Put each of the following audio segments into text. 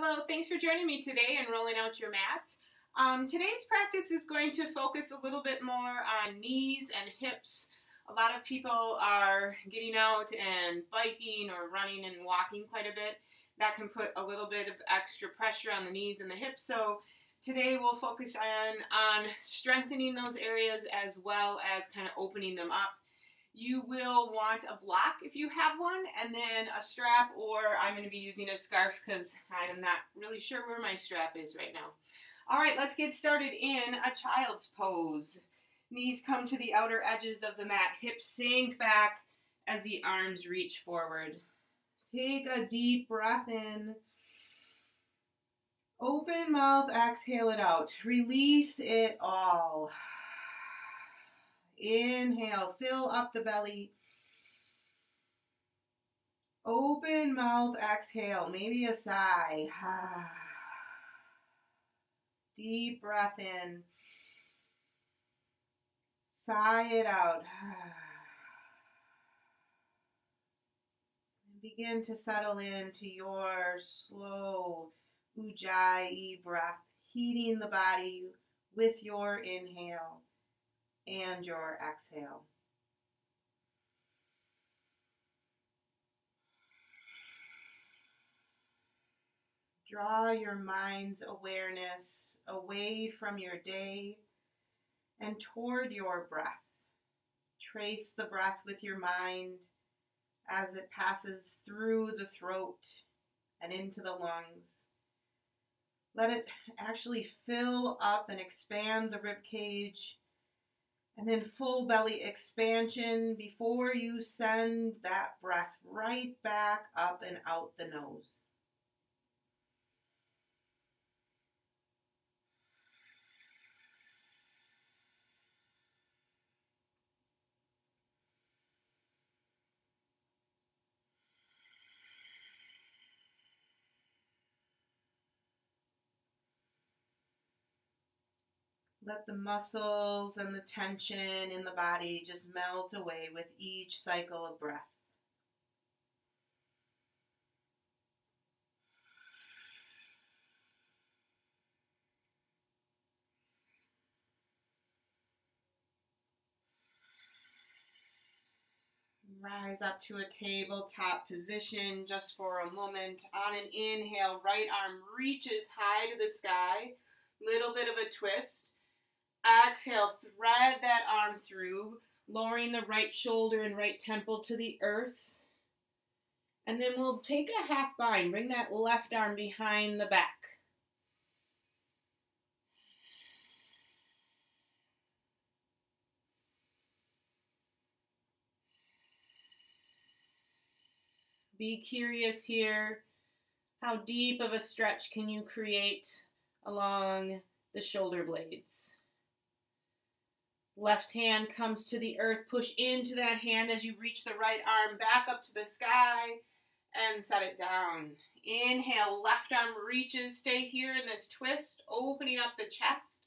Hello, thanks for joining me today and rolling out your mat. Today's practice is going to focus a little bit more on knees and hips. A lot of people are getting out and biking or running and walking quite a bit. That can put a little bit of extra pressure on the knees and the hips. So today we'll focus on strengthening those areas as well as kind of opening them up. You will want a block if you have one, and then a strap, or I'm going to be using a scarf because I'm not really sure where my strap is right now. All right, let's get started in a child's pose. Knees come to the outer edges of the mat. Hips sink back as the arms reach forward. Take a deep breath in. Open mouth, exhale it out. Release it all. Inhale, fill up the belly. Open mouth, exhale, maybe a sigh. Deep breath in. Sigh it out. Begin to settle into your slow Ujjayi breath, heating the body with your inhale and your exhale. Draw your mind's awareness away from your day and toward your breath. Trace the breath with your mind as it passes through the throat and into the lungs. Let it actually fill up and expand the rib cage, and then full belly expansion before you send that breath right back up and out the nose. Let the muscles and the tension in the body just melt away with each cycle of breath. Rise up to a tabletop position just for a moment. On an inhale, right arm reaches high to the sky. Little bit of a twist. Exhale, thread that arm through, lowering the right shoulder and right temple to the earth. And then we'll take a half bind. Bring that left arm behind the back. Be curious here. How deep of a stretch can you create along the shoulder blades? Left hand comes to the earth. Push into that hand as you reach the right arm back up to the sky and set it down. Inhale, left arm reaches. Stay here in this twist, opening up the chest.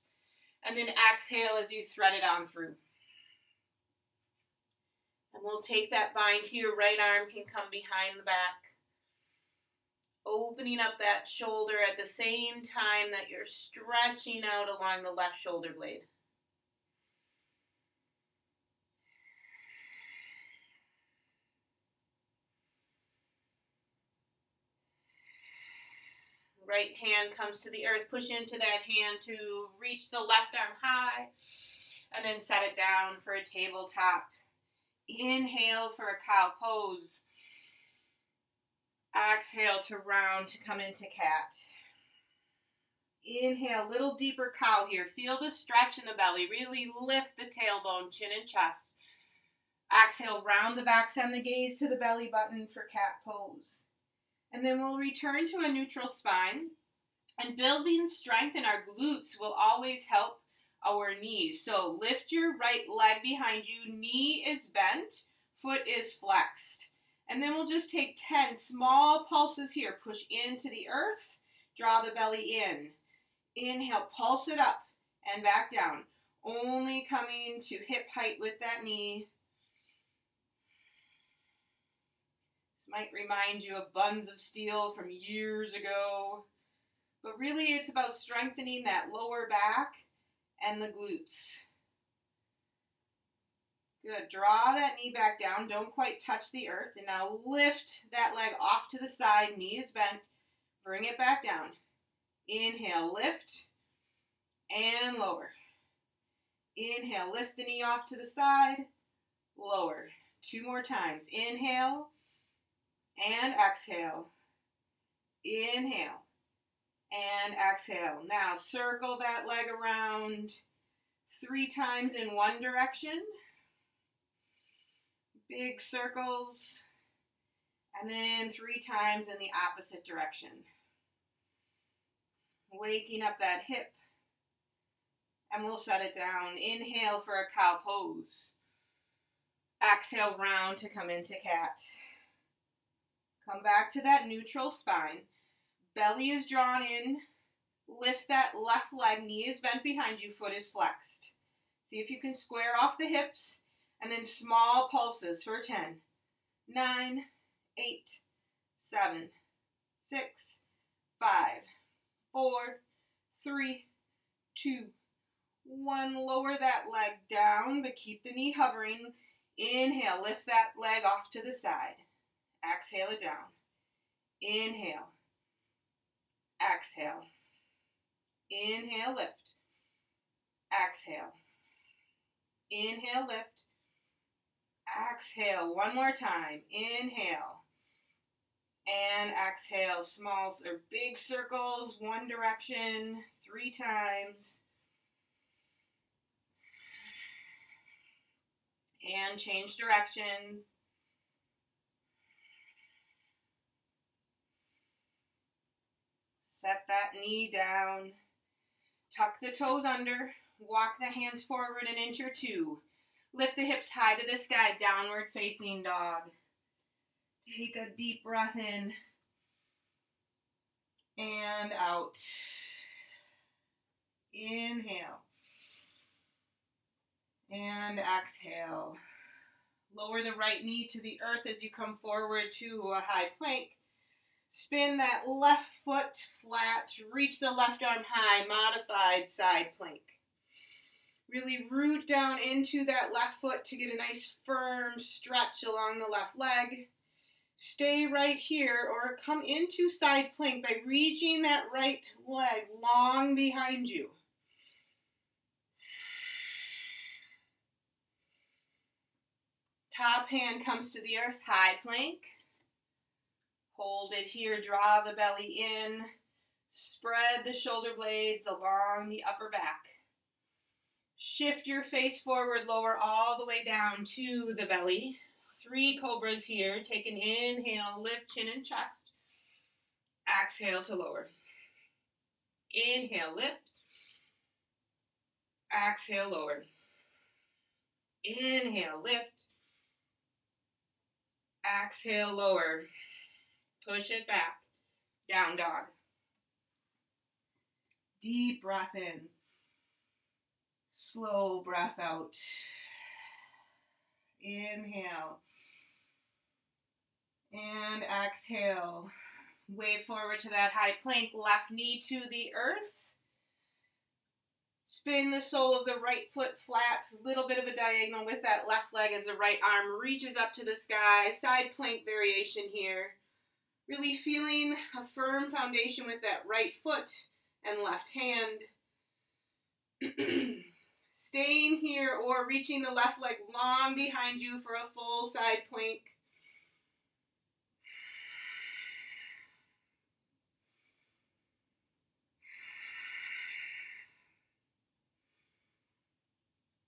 And then exhale as you thread it on through. And we'll take that bind here. Right arm can come behind the back. Opening up that shoulder at the same time that you're stretching out along the left shoulder blade. Right hand comes to the earth. Push into that hand to reach the left arm high. And then set it down for a tabletop. Inhale for a cow pose. Exhale to round to come into cat. Inhale, little deeper cow here. Feel the stretch in the belly. Really lift the tailbone, chin and chest. Exhale, round the back, send the gaze to the belly button for cat pose. And then we'll return to a neutral spine. And building strength in our glutes will always help our knees. So lift your right leg behind you. Knee is bent. Foot is flexed. And then we'll just take 10 small pulses here. Push into the earth. Draw the belly in. Inhale, pulse it up and back down. Only coming to hip height with that knee. This might remind you of Buns of Steel from years ago. But really it's about strengthening that lower back and the glutes. Good. Draw that knee back down. Don't quite touch the earth. And now lift that leg off to the side. Knee is bent. Bring it back down. Inhale, lift, and lower. Inhale, lift the knee off to the side, lower. 2 more times. Inhale, and exhale. Inhale, and exhale. Now circle that leg around 3 times in one direction. Big circles. And then 3 times in the opposite direction. Waking up that hip. And we'll set it down. Inhale for a cow pose. Exhale, round to come into cat. Come back to that neutral spine. Belly is drawn in. Lift that left leg. Knee is bent behind you. Foot is flexed. See if you can square off the hips. And then small pulses for 10, 9, 8, 7, 6, 5, 4, 3, 2, 1. Lower that leg down, but keep the knee hovering. Inhale, lift that leg off to the side. Exhale it down. Inhale. Exhale. Inhale, lift. Exhale. Inhale, lift. Exhale. 1 more time. Inhale. And exhale. Small or big circles, 1 direction, 3 times. And change direction. Set that knee down. Tuck the toes under. Walk the hands forward 1 inch or 2. Lift the hips high to the sky, downward facing dog. Take a deep breath in and out. Inhale. And exhale. Lower the right knee to the earth as you come forward to a high plank. Spin that left foot flat. Reach the left arm high, modified side plank. Really root down into that left foot to get a nice firm stretch along the left leg. Stay right here or come into side plank by reaching that right leg long behind you. Top hand comes to the earth, high plank. Hold it here, draw the belly in. Spread the shoulder blades along the upper back. Shift your face forward, lower all the way down to the belly. 3 cobras here. Take an inhale, lift chin and chest. Exhale to lower. Inhale, lift. Exhale, lower. Inhale, lift. Exhale, lower. Push it back. Down dog. Deep breath in. Slow breath out. Inhale. And exhale. Wave forward to that high plank. Left knee to the earth. Spin the sole of the right foot flat. A little bit of a diagonal with that left leg as the right arm reaches up to the sky. Side plank variation here. Really feeling a firm foundation with that right foot and left hand. Staying here or reaching the left leg long behind you for a full side plank.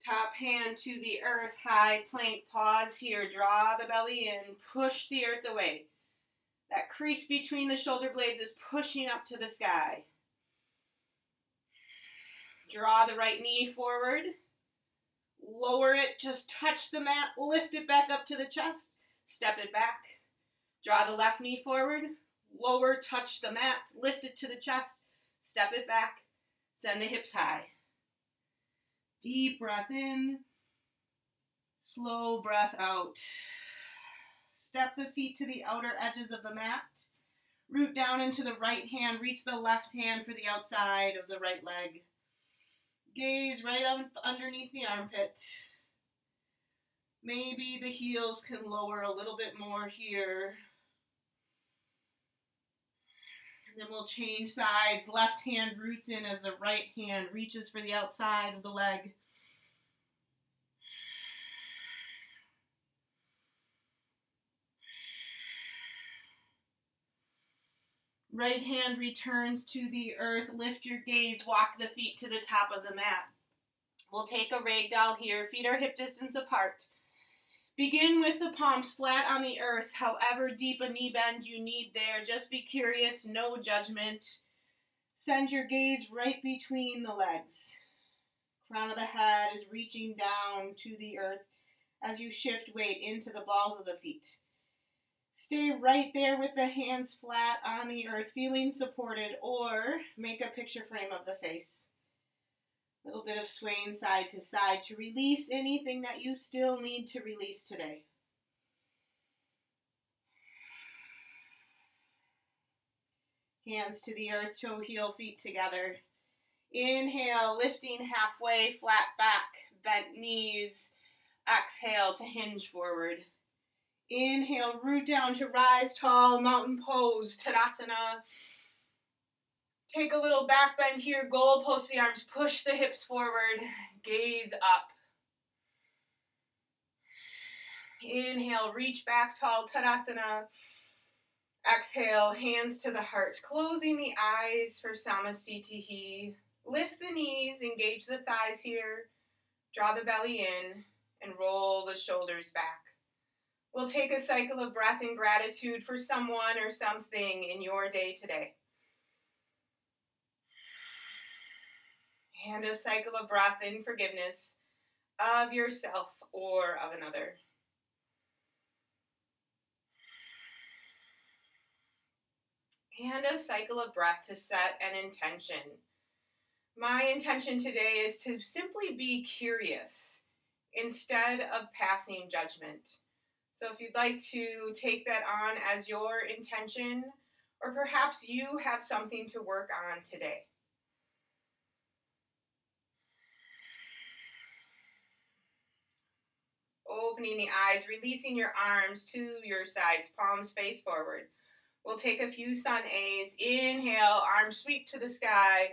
Top hand to the earth, high plank. Pause here, draw the belly in, push the earth away. That crease between the shoulder blades is pushing up to the sky. Draw the right knee forward. Lower it, just touch the mat, lift it back up to the chest, step it back. Draw the left knee forward, lower, touch the mat, lift it to the chest, step it back, send the hips high. Deep breath in, slow breath out. Step the feet to the outer edges of the mat. Root down into the right hand. Reach the left hand for the outside of the right leg. Gaze right up underneath the armpit. Maybe the heels can lower a little bit more here. And then we'll change sides. Left hand roots in as the right hand reaches for the outside of the leg. Right hand returns to the earth. Lift your gaze. Walk the feet to the top of the mat. We'll take a ragdoll here. Feet are hip distance apart. Begin with the palms flat on the earth. However deep a knee bend you need there. Just be curious. No judgment. Send your gaze right between the legs. Crown of the head is reaching down to the earth as you shift weight into the balls of the feet. Stay right there with the hands flat on the earth, feeling supported, or make a picture frame of the face. A little bit of swaying side to side to release anything that you still need to release today. Hands to the earth, toe, heel, feet together. Inhale, lifting halfway, flat back, bent knees. Exhale to hinge forward. Inhale, root down to rise tall, mountain pose, Tadasana. Take a little back bend here, goal post the arms, push the hips forward, gaze up. Inhale, reach back tall, Tadasana. Exhale, hands to the heart, closing the eyes for Samasthiti. Lift the knees, engage the thighs here, draw the belly in, and roll the shoulders back. We'll take a cycle of breath and gratitude for someone or something in your day today. And a cycle of breath in forgiveness of yourself or of another. And a cycle of breath to set an intention. My intention today is to simply be curious instead of passing judgment. So if you'd like to take that on as your intention, or perhaps you have something to work on today. Opening the eyes, releasing your arms to your sides, palms face forward. We'll take a few sun A's. Inhale, arms sweep to the sky.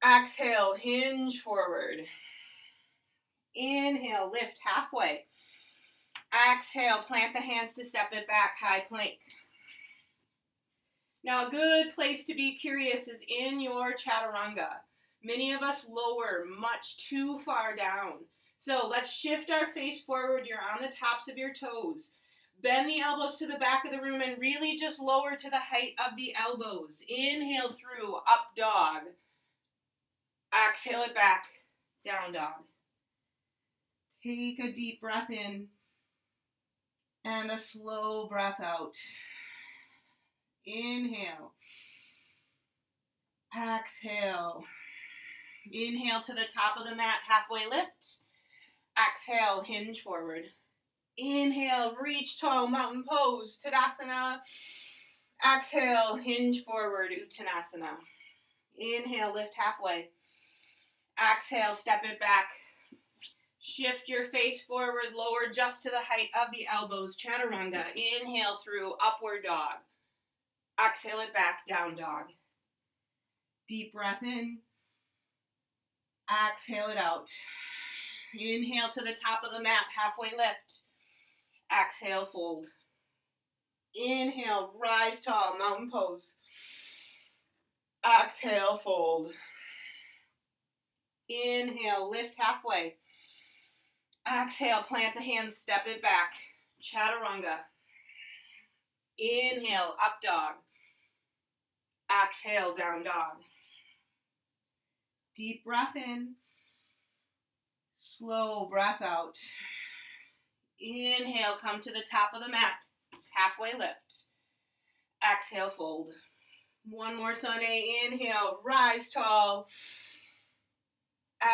Exhale, hinge forward. Inhale, lift halfway. Exhale, plant the hands to step it back, high plank. Now a good place to be curious is in your chaturanga. Many of us lower much too far down. So let's shift our face forward. You're on the tops of your toes. Bend the elbows to the back of the room and really just lower to the height of the elbows. Inhale through, up dog. Exhale it back, down dog. Take a deep breath in and a slow breath out. Inhale. Exhale. Inhale to the top of the mat, halfway lift. Exhale, hinge forward. Inhale, reach tall, mountain pose, Tadasana. Exhale, hinge forward, Uttanasana. Inhale, lift halfway. Exhale, step it back. Shift your face forward, lower just to the height of the elbows, chaturanga. Inhale through, upward dog. Exhale it back, down dog. Deep breath in. Exhale it out. Inhale to the top of the mat, halfway lift. Exhale, fold. Inhale, rise tall, mountain pose. Exhale, fold. Inhale, lift halfway. Exhale, plant the hands, step it back. Chaturanga. Inhale, up dog. Exhale, down dog. Deep breath in. Slow breath out. Inhale, come to the top of the mat. Halfway lift. Exhale, fold. One more Sunday. Inhale, rise tall.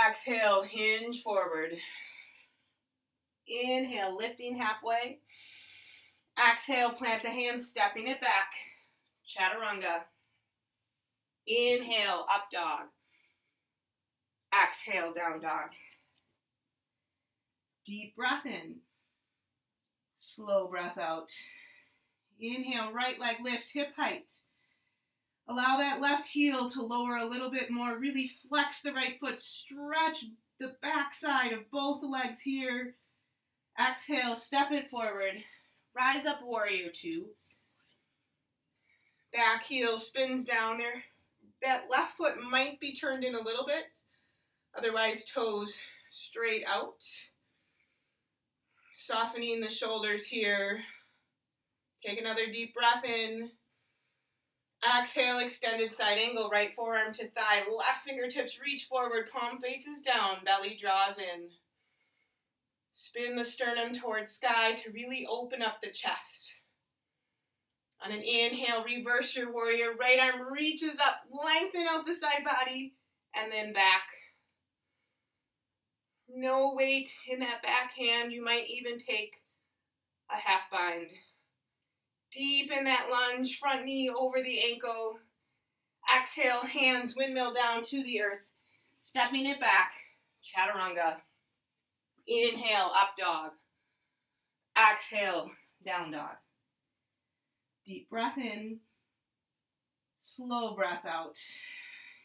Exhale, hinge forward. Inhale, lifting halfway. Exhale, plant the hands, stepping it back. chaturanga. Inhale, up dog. Exhale, down dog. Deep breath in. Slow breath out. Inhale, right leg lifts hip height. Allow that left heel to lower a little bit more. Really flex the right foot. Stretch the back side of both legs here. Exhale, step it forward. Rise up, warrior two. Back heel spins down there. That left foot might be turned in a little bit. Otherwise, toes straight out. Softening the shoulders here. Take another deep breath in. Exhale, extended side angle, right forearm to thigh. Left fingertips reach forward, palm faces down, belly draws in. Spin the sternum towards sky to really open up the chest. On an inhale, reverse your warrior. Right arm reaches up, lengthen out the side body, and then back. No weight in that back hand. You might even take a half bind. Deep in that lunge, front knee over the ankle. Exhale, hands windmill down to the earth. Stepping it back, chaturanga. Inhale, up dog. Exhale, down dog. Deep breath in. Slow breath out.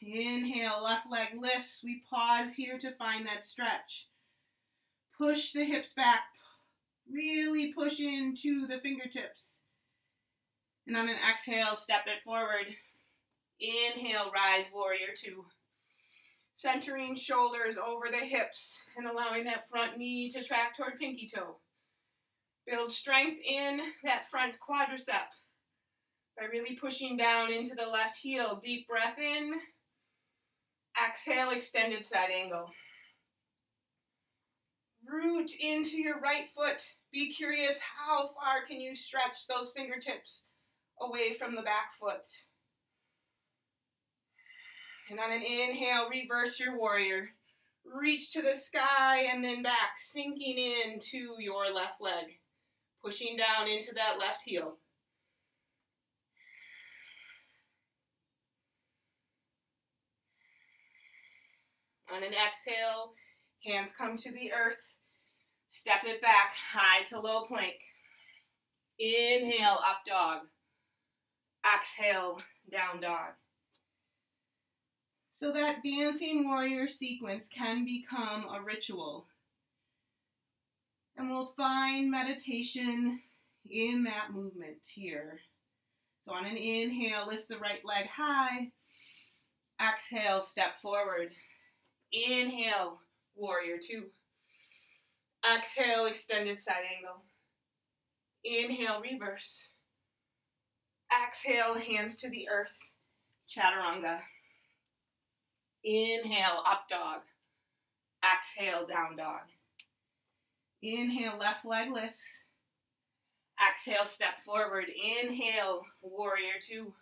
Inhale, left leg lifts. We pause here to find that stretch. Push the hips back. Really push into the fingertips. And on an exhale, step it forward. Inhale, rise, warrior two. Centering shoulders over the hips and allowing that front knee to track toward pinky toe. Build strength in that front quadricep by really pushing down into the left heel. Deep breath in. Exhale, extended side angle. Root into your right foot. Be curious, how far can you stretch those fingertips away from the back foot? And on an inhale, reverse your warrior. Reach to the sky and then back, sinking into your left leg. Pushing down into that left heel. On an exhale, hands come to the earth. Step it back, high to low plank. Inhale, up dog. Exhale, down dog. So that dancing warrior sequence can become a ritual. And we'll find meditation in that movement here. So on an inhale, lift the right leg high. Exhale, step forward. Inhale, warrior two. Exhale, extended side angle. Inhale, reverse. Exhale, hands to the earth, chaturanga. Inhale, up dog. Exhale, down dog. Inhale, left leg lifts. Exhale, step forward. Inhale, warrior two.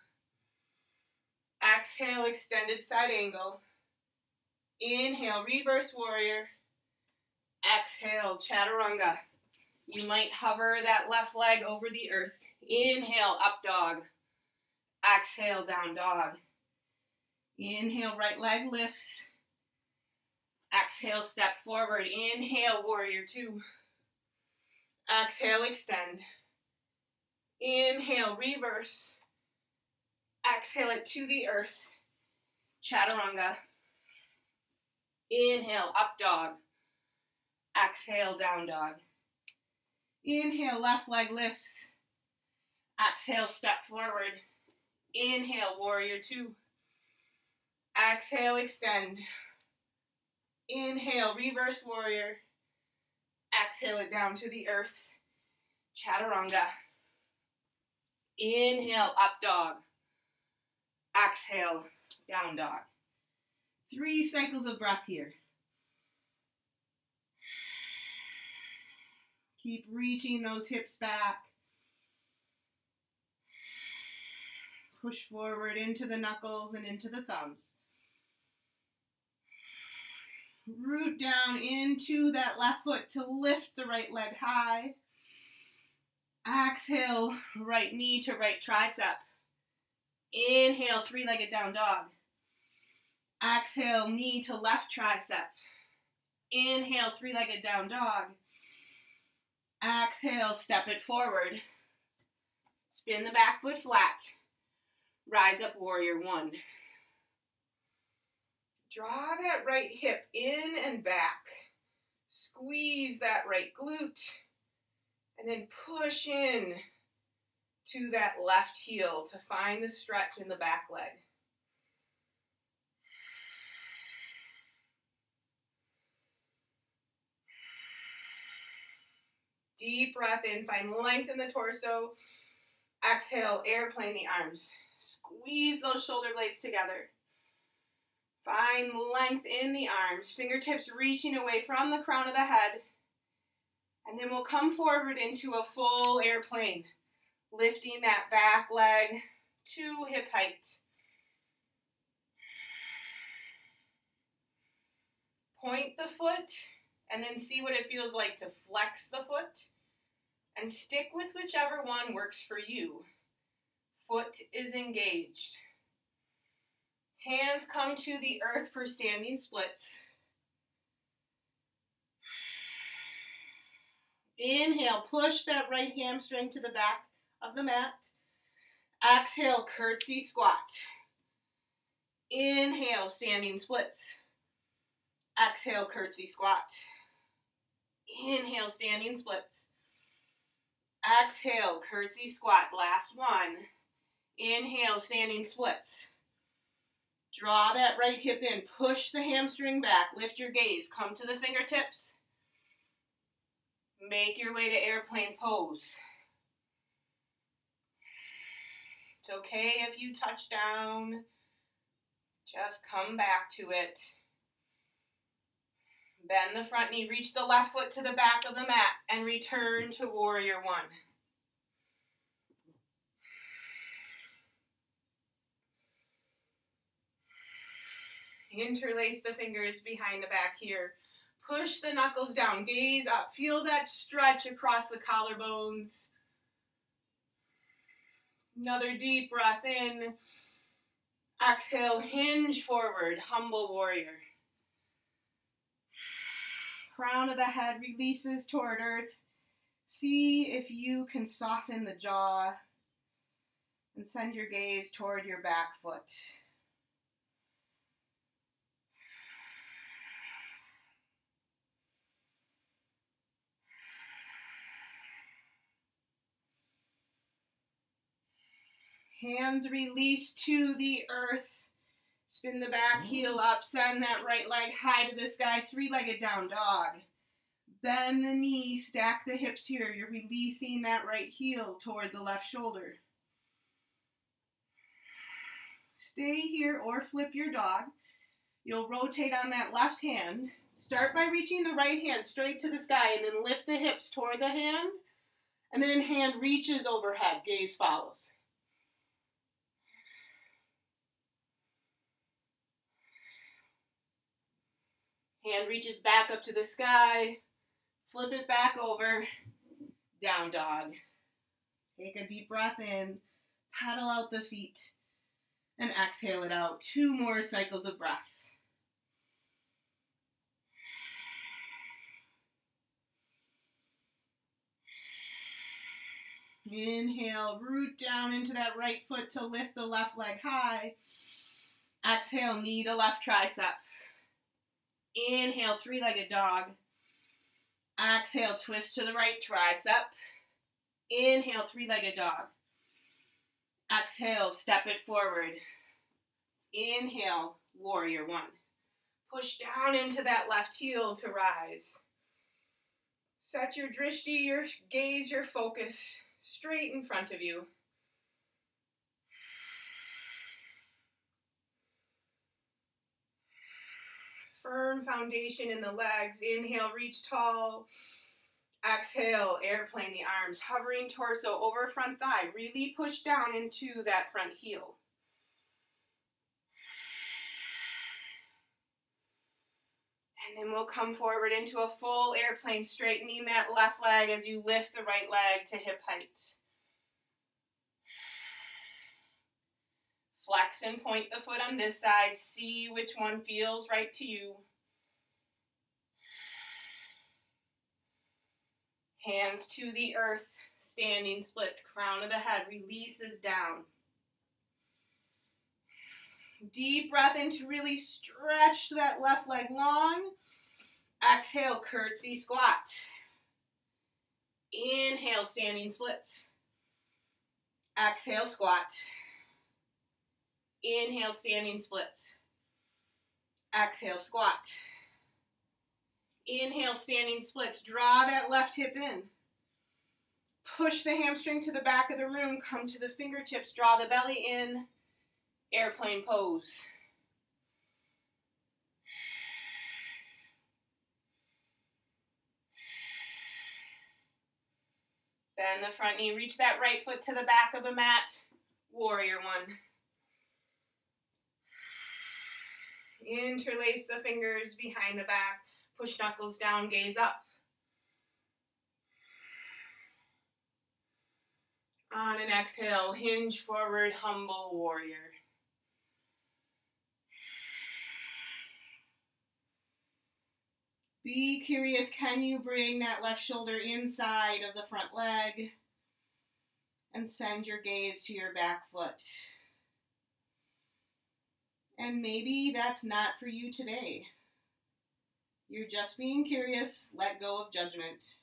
Exhale, extended side angle. Inhale, reverse warrior. Exhale, chaturanga. You might hover that left leg over the earth. Inhale, up dog. Exhale, down dog. Inhale, right leg lifts. Exhale, step forward. Inhale, warrior two. Exhale, extend. Inhale, reverse. Exhale it to the earth. Chaturanga. Inhale, up dog. Exhale, down dog. Inhale, left leg lifts. Exhale, step forward. Inhale, warrior two. Exhale, extend. Inhale, reverse warrior. Exhale it down to the earth. Chaturanga. Inhale, up dog. Exhale, down dog. 3 cycles of breath here. Keep reaching those hips back. Push forward into the knuckles and into the thumbs. Root down into that left foot to lift the right leg high. Exhale, right knee to right tricep. Inhale, three-legged down dog. Exhale, knee to left tricep. Inhale, three-legged down dog. Exhale, step it forward. Spin the back foot flat. Rise up, warrior one. Draw that right hip in and back. Squeeze that right glute. And then push in to that left heel to find the stretch in the back leg. Deep breath in, find length in the torso. Exhale, airplane the arms. Squeeze those shoulder blades together. Find length in the arms, fingertips reaching away from the crown of the head. And then we'll come forward into a full airplane, lifting that back leg to hip height. Point the foot, and then see what it feels like to flex the foot. And stick with whichever one works for you. Foot is engaged. Hands come to the earth for standing splits. Inhale, push that right hamstring to the back of the mat. Exhale, curtsy squat. Inhale, standing splits. Exhale, curtsy squat. Inhale, standing splits. Exhale, curtsy squat. Last one. Inhale, standing splits. Draw that right hip in. Push the hamstring back. Lift your gaze. Come to the fingertips. Make your way to airplane pose. It's okay if you touch down. Just come back to it. Bend the front knee, reach the left foot to the back of the mat, and return to warrior one. Interlace the fingers behind the back here. Push the knuckles down, gaze up. Feel that stretch across the collarbones. Another deep breath in. Exhale, hinge forward, humble warrior. Crown of the head releases toward earth. See if you can soften the jaw and send your gaze toward your back foot. Hands release to the earth. Spin the back heel up. Send that right leg high to the sky. Three-legged down dog. Bend the knee. Stack the hips here. You're releasing that right heel toward the left shoulder. Stay here or flip your dog. You'll rotate on that left hand. Start by reaching the right hand straight to the sky and then lift the hips toward the hand. And then hand reaches overhead. Gaze follows. Hand reaches back up to the sky. Flip it back over. Down dog. Take a deep breath in. Paddle out the feet. And exhale it out. 2 more cycles of breath. Inhale, root down into that right foot to lift the left leg high. Exhale, knee to left tricep. Inhale, three-legged dog. Exhale, twist to the right tricep. Inhale, three-legged dog. Exhale, step it forward. Inhale, warrior one. Push down into that left heel to rise. Set your drishti, your gaze, your focus straight in front of you. Firm foundation in the legs. Inhale, reach tall. Exhale, airplane the arms. Hovering torso over front thigh. Really push down into that front heel. And then we'll come forward into a full airplane, straightening that left leg as you lift the right leg to hip height. Flex and point the foot on this side. See which one feels right to you. Hands to the earth, standing splits, crown of the head releases down. Deep breath in to really stretch that left leg long. Exhale, curtsy squat. Inhale, standing splits. Exhale, squat. Inhale, standing splits. Exhale, squat. Inhale, standing splits. Draw that left hip in. Push the hamstring to the back of the room. Come to the fingertips. Draw the belly in. Airplane pose. Bend the front knee. Reach that right foot to the back of the mat. Warrior one. Interlace the fingers behind the back. Push knuckles down, gaze up. On an exhale, hinge forward, humble warrior. Be curious, can you bring that left shoulder inside of the front leg and send your gaze to your back foot? And maybe that's not for you today. You're just being curious. Let go of judgment.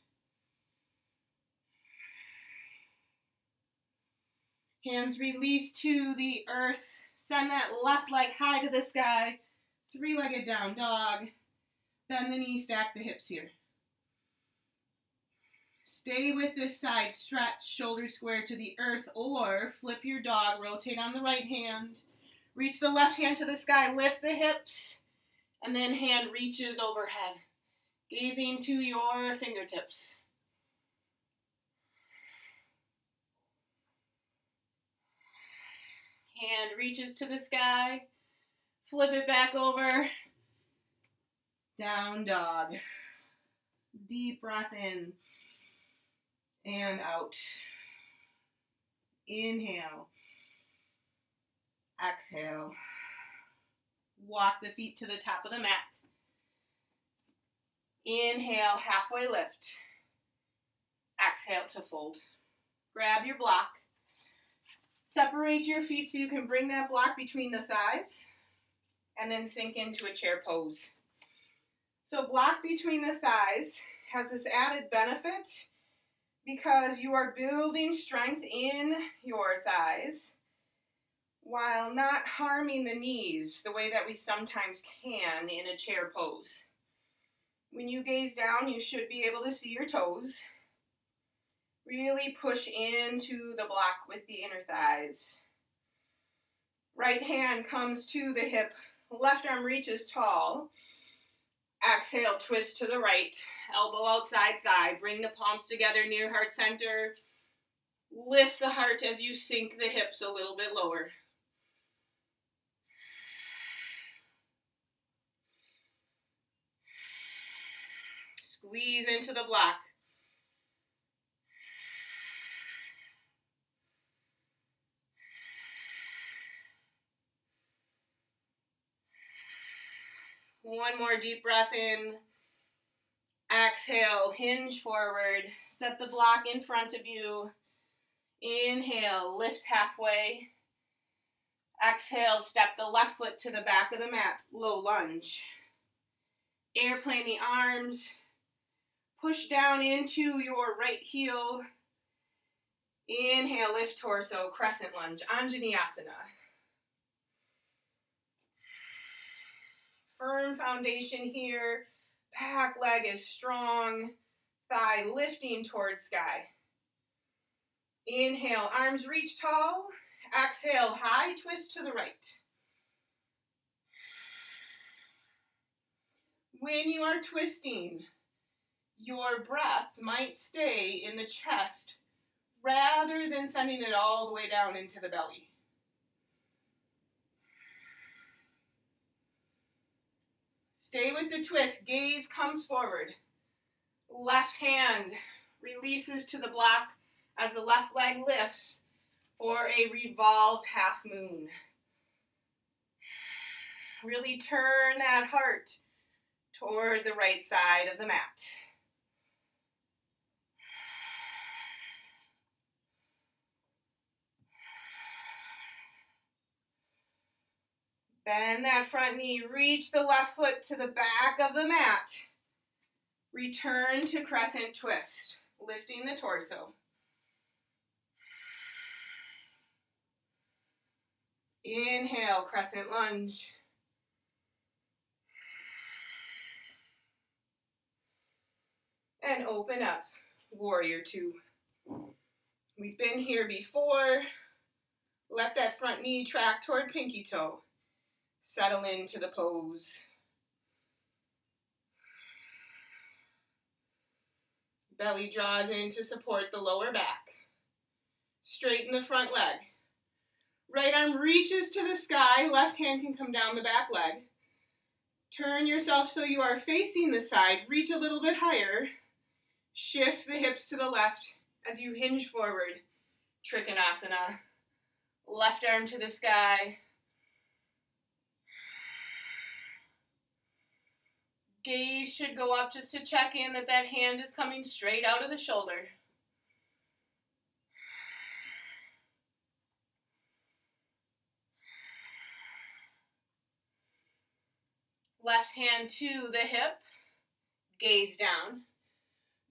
Hands release to the earth. Send that left leg high to the sky. Three-legged down dog. Bend the knee, stack the hips here. Stay with this side. Stretch, shoulders square to the earth, or flip your dog. Rotate on the right hand. Reach the left hand to the sky. Lift the hips. And then hand reaches overhead. Gazing to your fingertips. Hand reaches to the sky. Flip it back over. Down dog. Deep breath in and out. Inhale. Exhale. Walk the feet to the top of the mat. Inhale, halfway lift. Exhale to fold. Grab your block. Separate your feet so you can bring that block between the thighs and then sink into a chair pose. So block between the thighs has this added benefit because you are building strength in your thighs while not harming the knees the way that we sometimes can in a chair pose. When you gaze down, you should be able to see your toes. Really push into the block with the inner thighs. Right hand comes to the hip. Left arm reaches tall. Exhale, twist to the right. Elbow outside thigh. Bring the palms together near heart center. Lift the heart as you sink the hips a little bit lower. Squeeze into the block. One more deep breath in. Exhale, hinge forward. Set the block in front of you. Inhale, lift halfway. Exhale, step the left foot to the back of the mat. Low lunge. Airplane the arms. Push down into your right heel. Inhale, lift torso, crescent lunge, Anjaneyasana. Firm foundation here. Back leg is strong. Thigh lifting towards sky. Inhale, arms reach tall. Exhale, high twist to the right. When you are twisting, your breath might stay in the chest rather than sending it all the way down into the belly. Stay with the twist. Gaze comes forward. Left hand releases to the block as the left leg lifts for a revolved half moon. Really turn that heart toward the right side of the mat. Bend that front knee, reach the left foot to the back of the mat. Return to crescent twist, lifting the torso. Inhale, crescent lunge. And open up, warrior two. We've been here before. Let that front knee track toward pinky toe. Settle into the pose. Belly draws in to support the lower back. Straighten the front leg. Right arm reaches to the sky. Left hand can come down the back leg. Turn yourself so you are facing the side. Reach a little bit higher. Shift the hips to the left as you hinge forward. Trikonasana. Left arm to the sky. Gaze should go up just to check in that that hand is coming straight out of the shoulder. Left hand to the hip. Gaze down.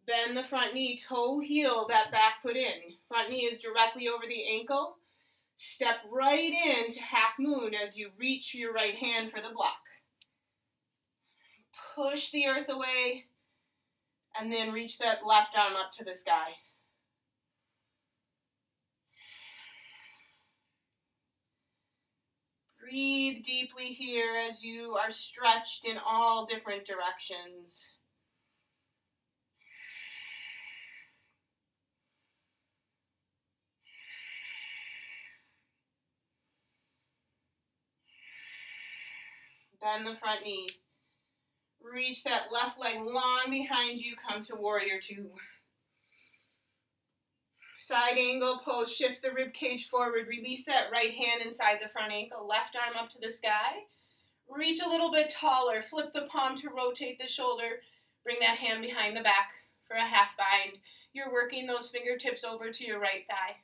Bend the front knee, toe heel that back foot in. Front knee is directly over the ankle. Step right into half moon as you reach your right hand for the block. Push the earth away, and then reach that left arm up to the sky. Breathe deeply here as you are stretched in all different directions. Bend the front knee. Reach that left leg long behind you. Come to warrior two. Side angle pose. Shift the rib cage forward. Release that right hand inside the front ankle. Left arm up to the sky. Reach a little bit taller. Flip the palm to rotate the shoulder. Bring that hand behind the back for a half bind. You're working those fingertips over to your right thigh.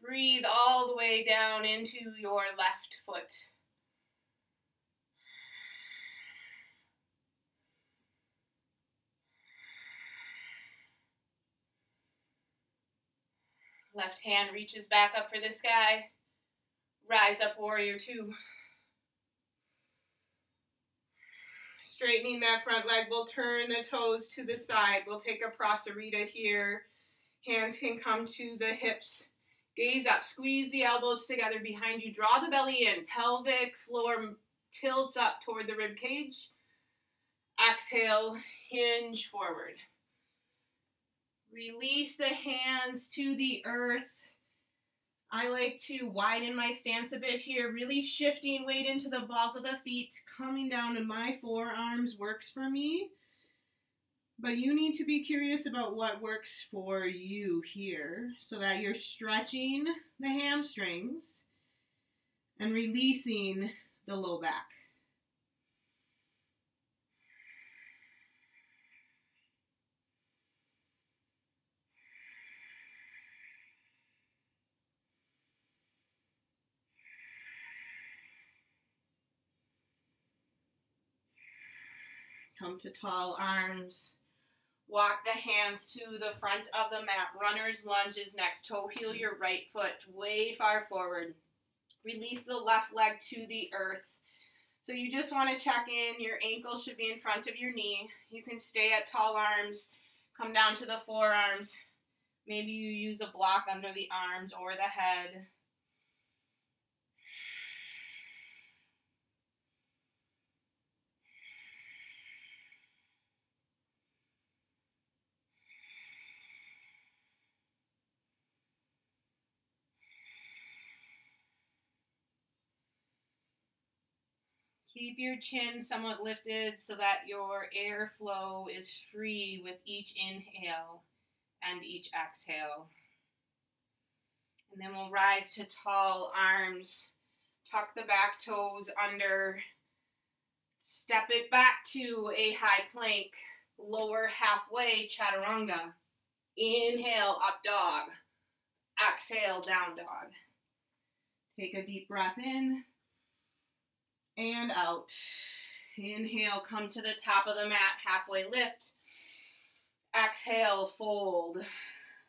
Breathe all the way down into your left foot. Left hand reaches back up for the sky. Rise up, warrior two. Straightening that front leg, we'll turn the toes to the side. We'll take a prasarita here. Hands can come to the hips. Gaze up, squeeze the elbows together behind you. Draw the belly in. Pelvic floor tilts up toward the rib cage. Exhale, hinge forward. Release the hands to the earth. I like to widen my stance a bit here, really shifting weight into the balls of the feet, coming down to my forearms works for me. But you need to be curious about what works for you here so that you're stretching the hamstrings and releasing the low back. Come to tall arms. Walk the hands to the front of the mat. Runner's lunge is next. Toe heel your right foot way far forward. Release the left leg to the earth. So you just want to check in. Your ankle should be in front of your knee. You can stay at tall arms. Come down to the forearms. Maybe you use a block under the arms or the head. Keep your chin somewhat lifted so that your airflow is free with each inhale and each exhale. And then we'll rise to tall arms. Tuck the back toes under. Step it back to a high plank. Lower halfway, chaturanga. Inhale, up dog. Exhale, down dog. Take a deep breath in and out. Inhale, come to the top of the mat, halfway lift. Exhale, fold.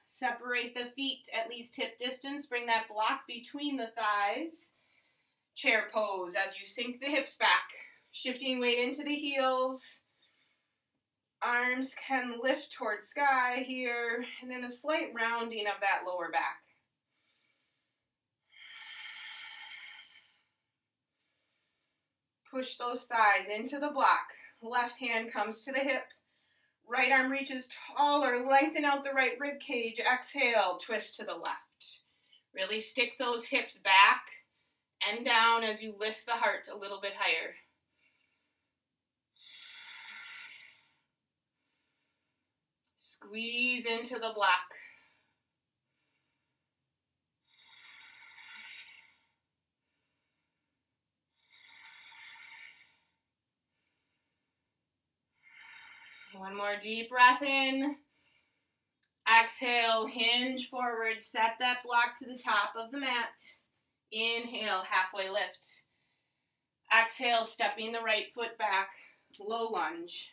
Separate the feet at least hip distance. Bring that block between the thighs. Chair pose as you sink the hips back. Shifting weight into the heels. Arms can lift towards sky here. And then a slight rounding of that lower back. Push those thighs into the block. Left hand comes to the hip. Right arm reaches taller. Lengthen out the right rib cage. Exhale, twist to the left. Really stick those hips back and down as you lift the heart a little bit higher. Squeeze into the block. One more deep breath in. Exhale, hinge forward. Set that block to the top of the mat. Inhale, halfway lift. Exhale, stepping the right foot back. Low lunge.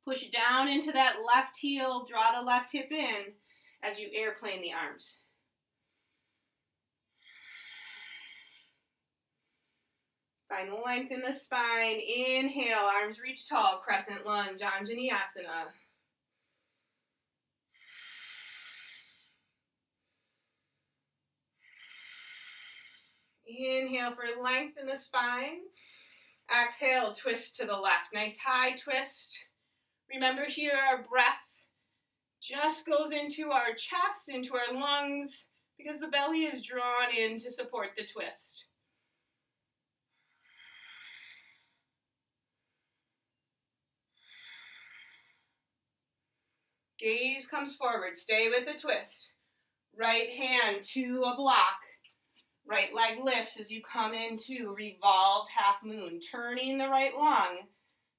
Push down into that left heel. Draw the left hip in as you airplane the arms. Find length in the spine. Inhale, arms reach tall, crescent lunge, Anjaneyasana. Inhale for length in the spine. Exhale, twist to the left. Nice high twist. Remember here, our breath just goes into our chest, into our lungs, because the belly is drawn in to support the twist. Gaze comes forward. Stay with the twist. Right hand to a block. Right leg lifts as you come into revolved half moon. Turning the right lung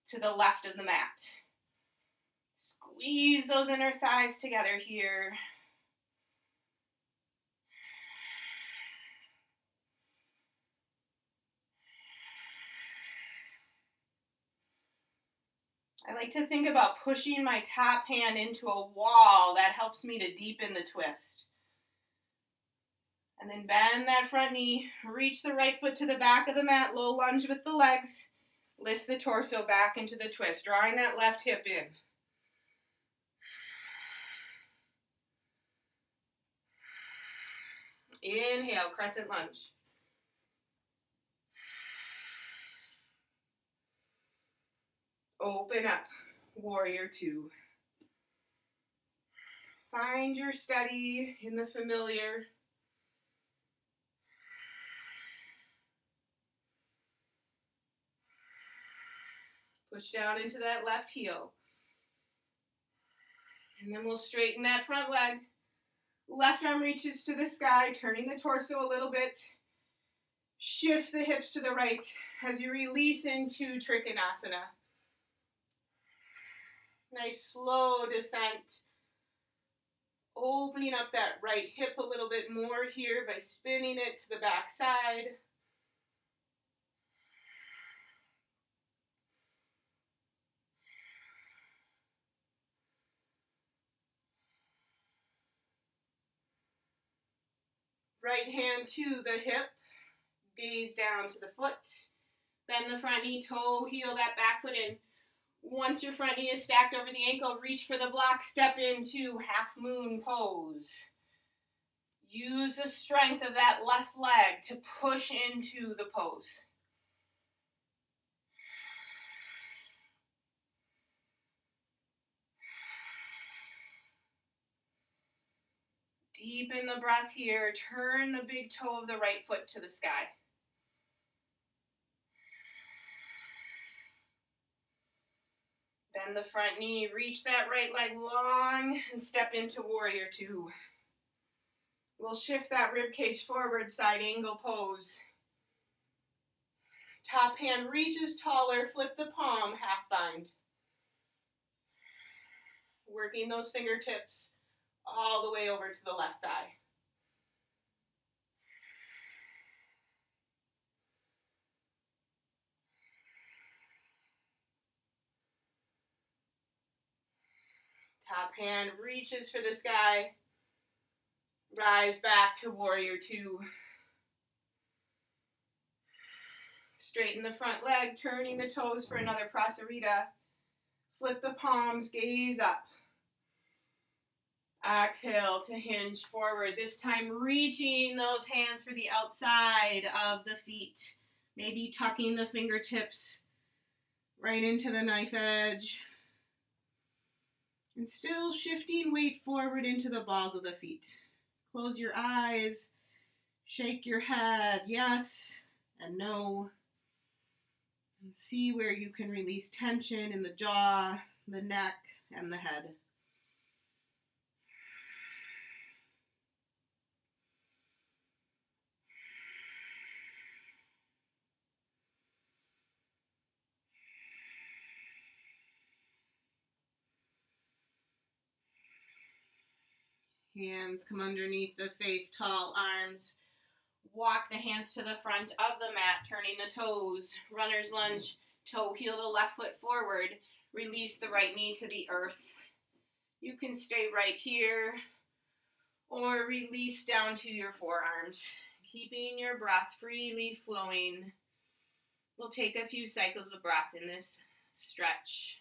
to the left of the mat. Squeeze those inner thighs together here. I like to think about pushing my top hand into a wall. That helps me to deepen the twist. And then bend that front knee. Reach the right foot to the back of the mat. Low lunge with the legs. Lift the torso back into the twist. Drawing that left hip in. Inhale, crescent lunge. Open up, warrior two. Find your steady in the familiar. Push down into that left heel. And then we'll straighten that front leg. Left arm reaches to the sky, turning the torso a little bit. Shift the hips to the right as you release into Trikonasana. Nice slow descent. Opening up that right hip a little bit more here by spinning it to the back side. Right hand to the hip. Gaze down to the foot. Bend the front knee, toe, heel that back foot in. Once your front knee is stacked over the ankle, reach for the block, step into half moon pose. Use the strength of that left leg to push into the pose. Deepen the breath here. Turn the big toe of the right foot to the sky. Bend the front knee, reach that right leg long, and step into warrior two. We'll shift that rib cage forward, side angle pose. Top hand reaches taller, flip the palm, half bind. Working those fingertips all the way over to the left thigh. Top hand reaches for the sky. Rise back to warrior two. Straighten the front leg, turning the toes for another prasarita. Flip the palms, gaze up. Exhale to hinge forward. This time reaching those hands for the outside of the feet. Maybe tucking the fingertips right into the knife edge. And still shifting weight forward into the balls of the feet. Close your eyes. Shake your head. Yes and no. And see where you can release tension in the jaw, the neck, and the head. Hands come underneath the face, tall arms. Walk the hands to the front of the mat, turning the toes. Runner's lunge, toe heel the left foot forward. Release the right knee to the earth. You can stay right here or release down to your forearms, keeping your breath freely flowing. We'll take a few cycles of breath in this stretch.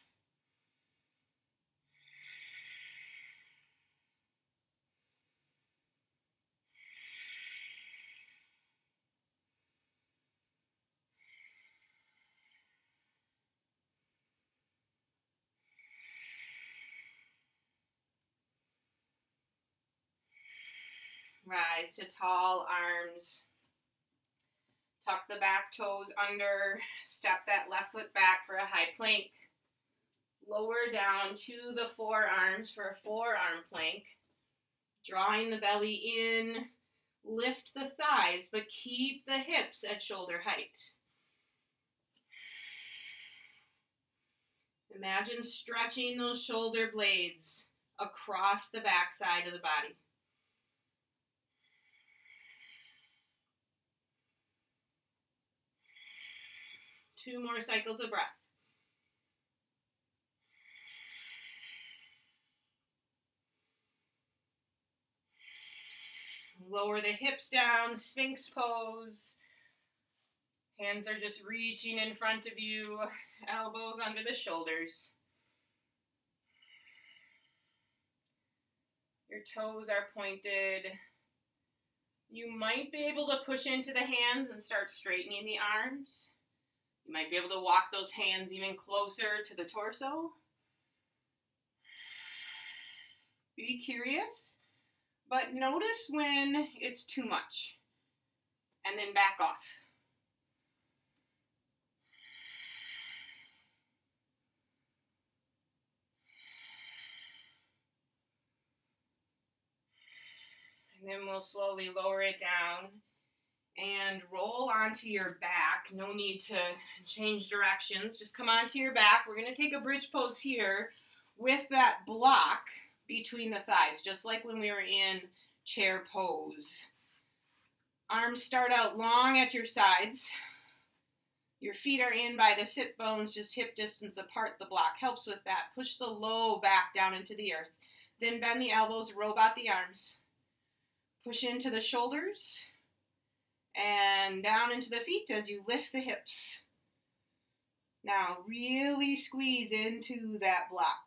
Rise to tall arms. Tuck the back toes under. Step that left foot back for a high plank. Lower down to the forearms for a forearm plank. Drawing the belly in. Lift the thighs, but keep the hips at shoulder height. Imagine stretching those shoulder blades across the back side of the body. Two more cycles of breath. Lower the hips down, Sphinx pose. Hands are just reaching in front of you, elbows under the shoulders. Your toes are pointed. You might be able to push into the hands and start straightening the arms. You might be able to walk those hands even closer to the torso. Be curious, but notice when it's too much, and then back off. And then we'll slowly lower it down and roll onto your back. No need to change directions. Just come onto your back. We're going to take a bridge pose here with that block between the thighs, just like when we were in chair pose. Arms start out long at your sides. Your feet are in by the sit bones, just hip distance apart. The block helps with that. Push the low back down into the earth. Then bend the elbows, robot the arms. Push into the shoulders. And down into the feet as you lift the hips. Now really squeeze into that block.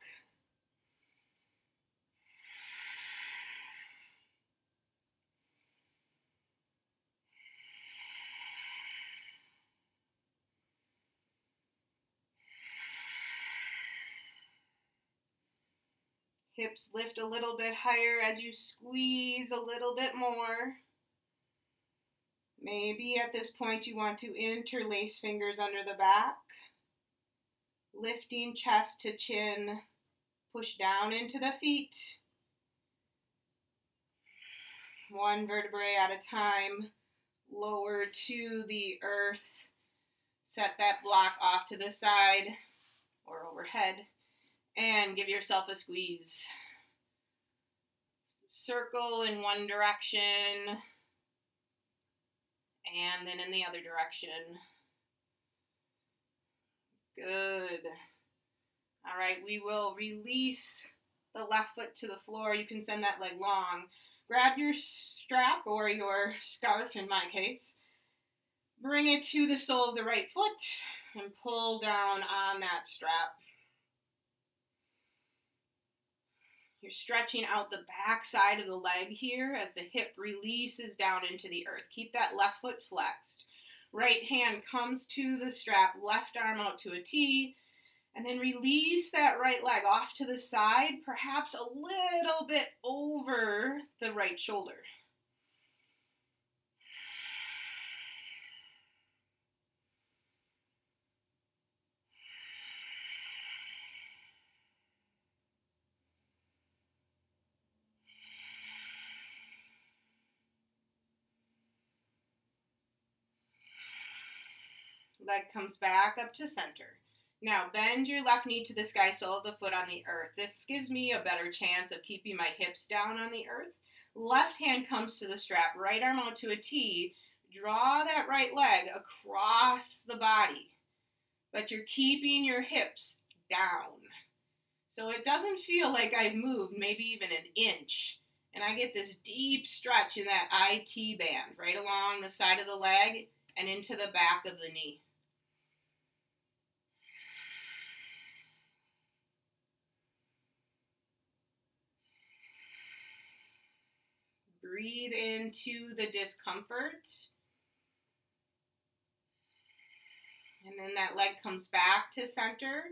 Hips lift a little bit higher as you squeeze a little bit more. Maybe at this point you want to interlace fingers under the back. Lifting chest to chin. Push down into the feet. one vertebrae at a time, lower to the earth. Set that block off to the side or overhead and give yourself a squeeze. Circle in one direction and then in the other direction. Good. All right, we will release the left foot to the floor. You can send that leg long. Grab your strap or your scarf in my case. Bring it to the sole of the right foot and pull down on that strap. You're stretching out the back side of the leg here as the hip releases down into the earth. Keep that left foot flexed. Right hand comes to the strap, left arm out to a T, and then release that right leg off to the side, perhaps a little bit over the right shoulder. Leg comes back up to center. Now bend your left knee to the sky, sole of the foot on the earth. This gives me a better chance of keeping my hips down on the earth. Left hand comes to the strap, right arm out to a T. Draw that right leg across the body, but you're keeping your hips down. So it doesn't feel like I've moved maybe even an inch. And I get this deep stretch in that IT band right along the side of the leg and into the back of the knee. Breathe into the discomfort. And then that leg comes back to center.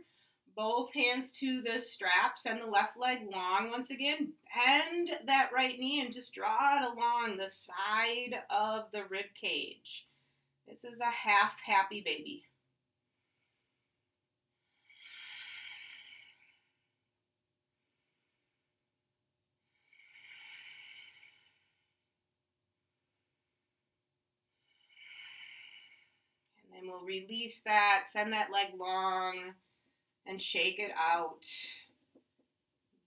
Both hands to the strap. Send the left leg long once again. Bend that right knee and just draw it along the side of the rib cage. This is a half happy baby. And we'll release that, send that leg long, and shake it out.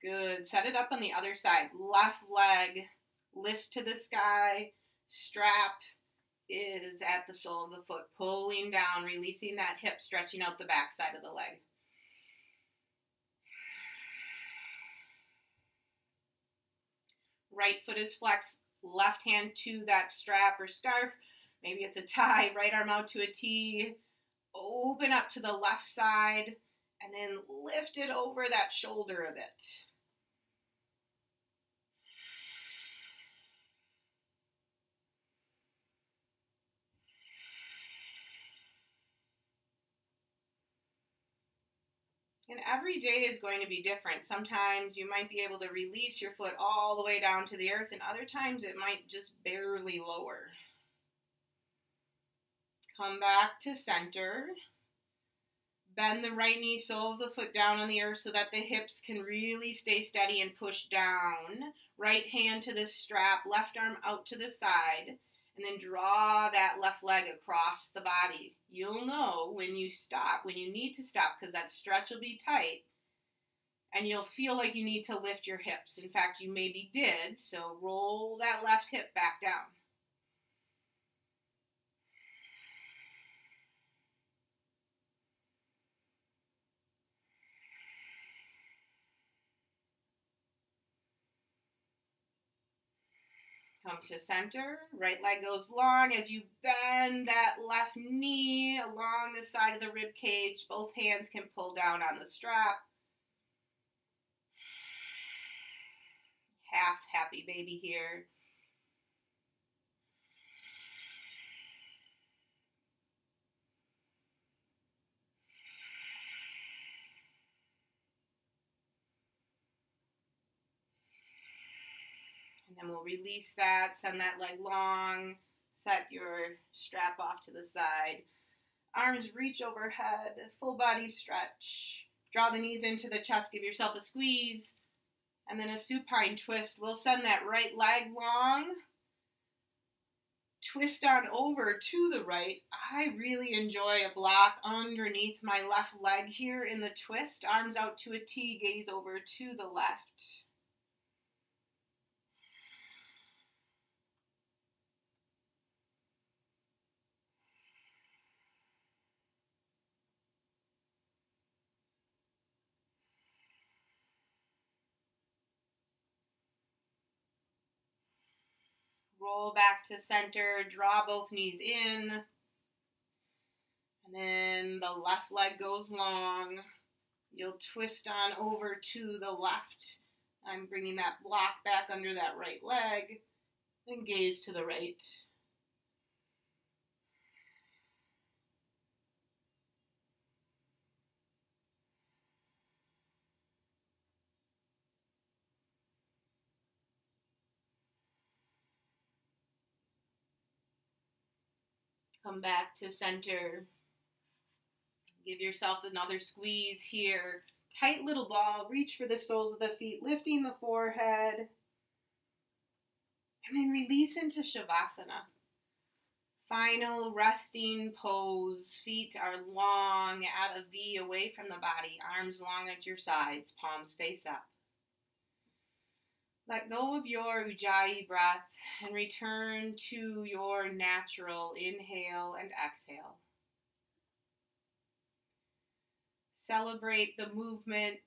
Good. Set it up on the other side. Left leg lifts to the sky. Strap is at the sole of the foot, pulling down, releasing that hip, stretching out the back side of the leg. Right foot is flexed, left hand to that strap or scarf. Maybe it's a tie, right arm out to a T. Open up to the left side and then lift it over that shoulder a bit. And every day is going to be different. Sometimes you might be able to release your foot all the way down to the earth, and other times it might just barely lower. Come back to center. Bend the right knee, sole of the foot down on the earth so that the hips can really stay steady and push down. Right hand to the strap, left arm out to the side. And then draw that left leg across the body. You'll know when you stop, when you need to stop, because that stretch will be tight. And you'll feel like you need to lift your hips. In fact, you maybe did, so roll that left hip back down. Come to center, right leg goes long as you bend that left knee along the side of the rib cage. Both hands can pull down on the strap. Half happy baby here. And then we'll release that, send that leg long, set your strap off to the side. Arms reach overhead, full body stretch. Draw the knees into the chest, give yourself a squeeze, and then a supine twist. We'll send that right leg long, twist on over to the right. I really enjoy a block underneath my left leg here in the twist. Arms out to a T, gaze over to the left. Roll back to center, draw both knees in. And then the left leg goes long. You'll twist on over to the left. I'm bringing that block back under that right leg. And gaze to the right. Come back to center. Give yourself another squeeze here. Tight little ball. Reach for the soles of the feet, lifting the forehead. And then release into Shavasana. Final resting pose. Feet are long at a V away from the body. Arms long at your sides. Palms face up. Let go of your Ujjayi breath and return to your natural inhale and exhale. Celebrate the movement,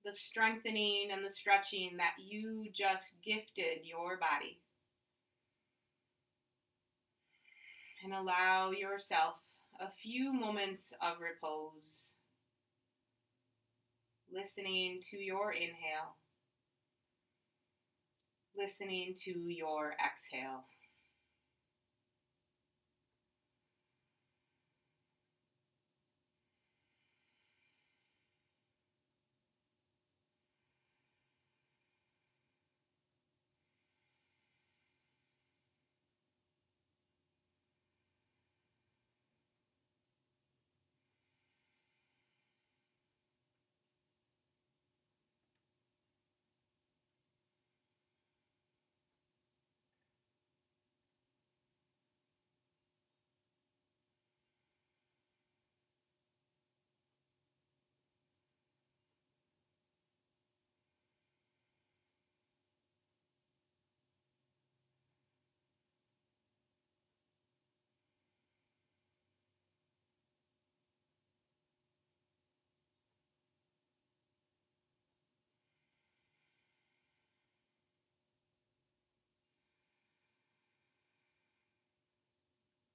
the strengthening and the stretching that you just gifted your body. And allow yourself a few moments of repose, listening to your inhale. Listening to your exhale.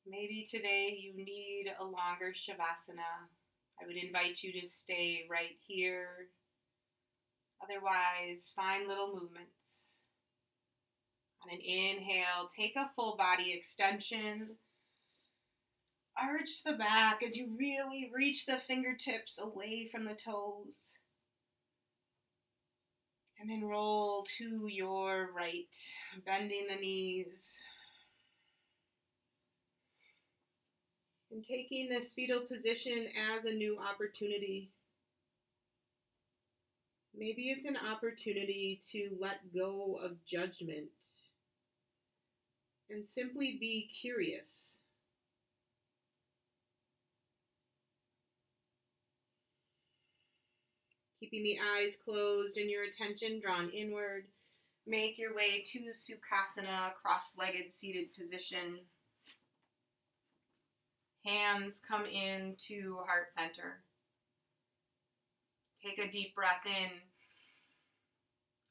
Maybe today you need a longer Shavasana. I would invite you to stay right here. Otherwise, find little movements. On an inhale, take a full body extension. Arch the back as you really reach the fingertips away from the toes. And then roll to your right, bending the knees. And taking this fetal position as a new opportunity. Maybe it's an opportunity to let go of judgment and simply be curious. Keeping the eyes closed and your attention drawn inward, make your way to Sukhasana, cross-legged seated position. Hands come into heart center. Take a deep breath in.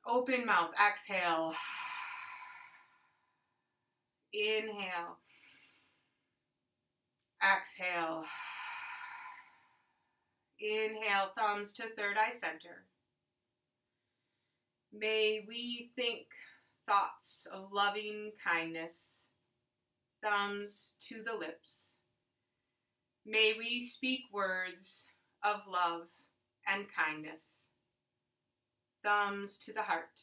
Open mouth, exhale. Inhale. Exhale. Inhale, thumbs to third eye center. May we think thoughts of loving kindness. Thumbs to the lips. May we speak words of love and kindness. Thumbs to the heart.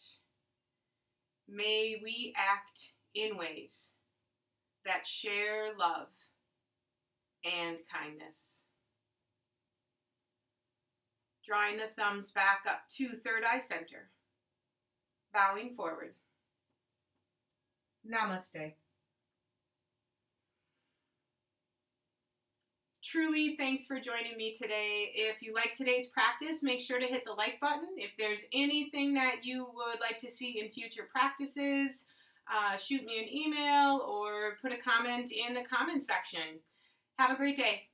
May we act in ways that share love and kindness. Drawing the thumbs back up to third eye center. Bowing forward. Namaste. Truly, thanks for joining me today. If you like today's practice, make sure to hit the like button. If there's anything that you would like to see in future practices, shoot me an email or put a comment in the comment section. Have a great day.